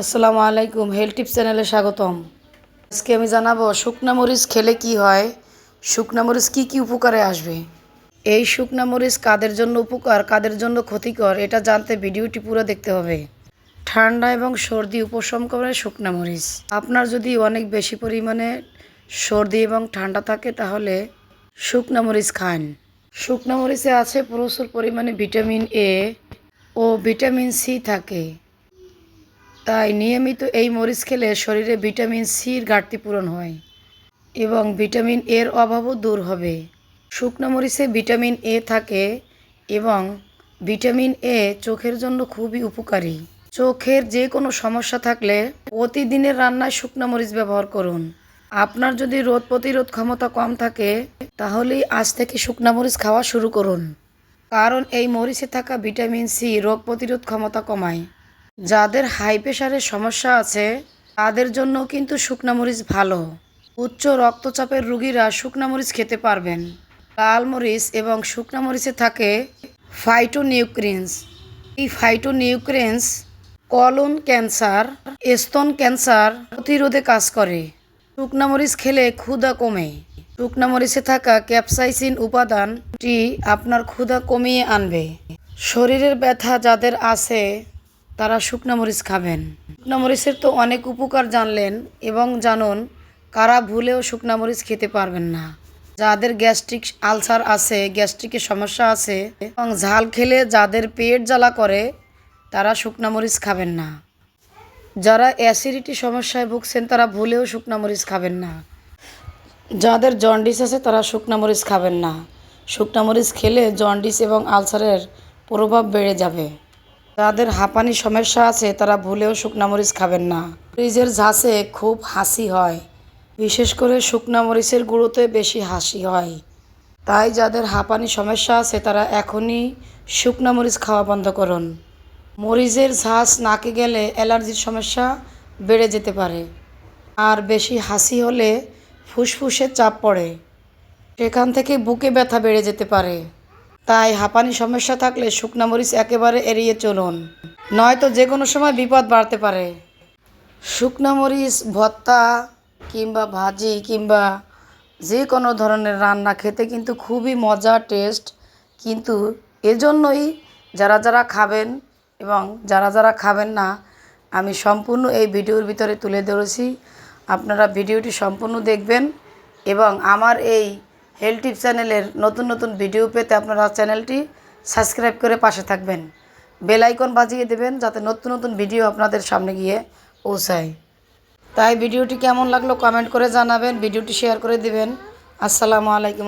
আসসালামু আলাইকুম, health tips চ্যানেলে স্বাগতম। আজকে আমি জানাবো শুকনা মরিচ খেলে কি হয়, শুকনা মরিচ কি উপকারে আসবে। এই শুকনা মরিচ কাদের জন্য উপকার, কাদের জন্য ক্ষতিকর, এটা জানতে ভিডিওটি পুরো দেখতে হবে। ঠান্ডা এবং সর্দি উপশম করে শুকনা মরিচ। আপনার যদি অনেক বেশি পরিমাণে সর্দি এবং ঠান্ডা থাকে তাহলে শুকনা মরিচ খান। শুকনা মরিচে আছে প্রচুর পরিমাণে ভিটামিন এ ও ভিটামিন সি থাকে, তাই নিয়মিত এই মরিচ খেলে শরীরে ভিটামিন সির ঘাটতি পূরণ হয় এবং ভিটামিন এর অভাবও দূর হবে। শুকনো মরিচে ভিটামিন এ থাকে এবং ভিটামিন এ চোখের জন্য খুবই উপকারী। চোখের যে কোনো সমস্যা থাকলে প্রতিদিনের রান্নায় শুকনো মরিচ ব্যবহার করুন। আপনার যদি রোগ প্রতিরোধ ক্ষমতা কম থাকে তাহলেই আজ থেকে শুকনো মরিচ খাওয়া শুরু করুন, কারণ এই মরিচে থাকা ভিটামিন সি রোগ প্রতিরোধ ক্ষমতা কমায়। যাদের হাই প্রেশারের সমস্যা আছে তাদের জন্য কিন্তু শুকনা মরিচ ভালো। উচ্চ রক্তচাপের রোগীরা শুকনা মরিচ খেতে পারবেন। লাল মরিচ এবং শুকনা মরিচে থাকে ফাইটোনিউট্রিয়েন্টস। এই ফাইটোনিউট্রিয়েন্টস কলন ক্যান্সার, স্তন ক্যান্সার প্রতিরোধে কাজ করে। শুকনা মরিচ খেলে ক্ষুধা কমে। শুকনা মরিচে থাকা ক্যাপসাইসিন উপাদানটি আপনার ক্ষুধা কমিয়ে আনবে। শরীরের ব্যথা যাদের আছে তারা শুকনা মরিচ খাবেন। শুকনা মরিচের তো অনেক উপকার জানলেন, এবং জানুন কারা ভুলেও শুকনা মরিচ খেতে পারবেন না। যাদের গ্যাস্ট্রিক আলসার আছে, গ্যাস্ট্রিকের সমস্যা আছে এবং ঝাল খেলে যাদের পেট জ্বালা করে তারা শুকনা মরিচ খাবেন না। যারা অ্যাসিডিটি সমস্যায় ভুগছেন তারা ভুলেও শুকনা মরিচ খাবেন না। যাদের জন্ডিস আছে তারা শুকনা মরিচ খাবেন না। শুকনা মরিচ খেলে জন্ডিস এবং আলসারের প্রভাব বেড়ে যাবে। যাদের হাঁপানি সমস্যা আছে তারা ভুলেও শুকনা মরিচ খাবেন না। মরিচের ঝাঁসে খুব হাসি হয়, বিশেষ করে শুকনা মরিচের গুঁড়োতে বেশি হাসি হয়। তাই যাদের হাঁপানি সমস্যা আছে তারা এখনই শুকনা মরিচ খাওয়া বন্ধ করুন। মরিচের ঝাঁস নাকে গেলে অ্যালার্জির সমস্যা বেড়ে যেতে পারে, আর বেশি হাসি হলে ফুসফুসে চাপ পড়ে, সেখান থেকে বুকে ব্যথা বেড়ে যেতে পারে। তাই হাঁপানি সমস্যা থাকলে শুকনা মরিচ একেবারে এড়িয়ে চলুন, নয়তো যে কোনো সময় বিপদ বাড়তে পারে। শুকনা মরিচ ভর্তা কিংবা ভাজি কিংবা যে কোনো ধরনের রান্না খেতে কিন্তু খুবই মজা, টেস্ট। কিন্তু এজন্যই যারা খাবেন এবং যারা খাবেন না আমি সম্পূর্ণ এই ভিডিওর ভিতরে তুলে ধরেছি। আপনারা ভিডিওটি সম্পূর্ণ দেখবেন এবং আমার এই হেলথ টিপস চ্যানেলের নতুন ভিডিও পেতে আপনারা চ্যানেলটি সাবস্ক্রাইব করে পাশে থাকবেন। বেল আইকন বাজিয়ে দেবেন যাতে নতুন ভিডিও আপনাদের সামনে গিয়ে পৌঁছায়। তাই ভিডিওটি কেমন লাগলো কমেন্ট করে জানাবেন, ভিডিওটি শেয়ার করে দিবেন। আসসালামু আলাইকুম।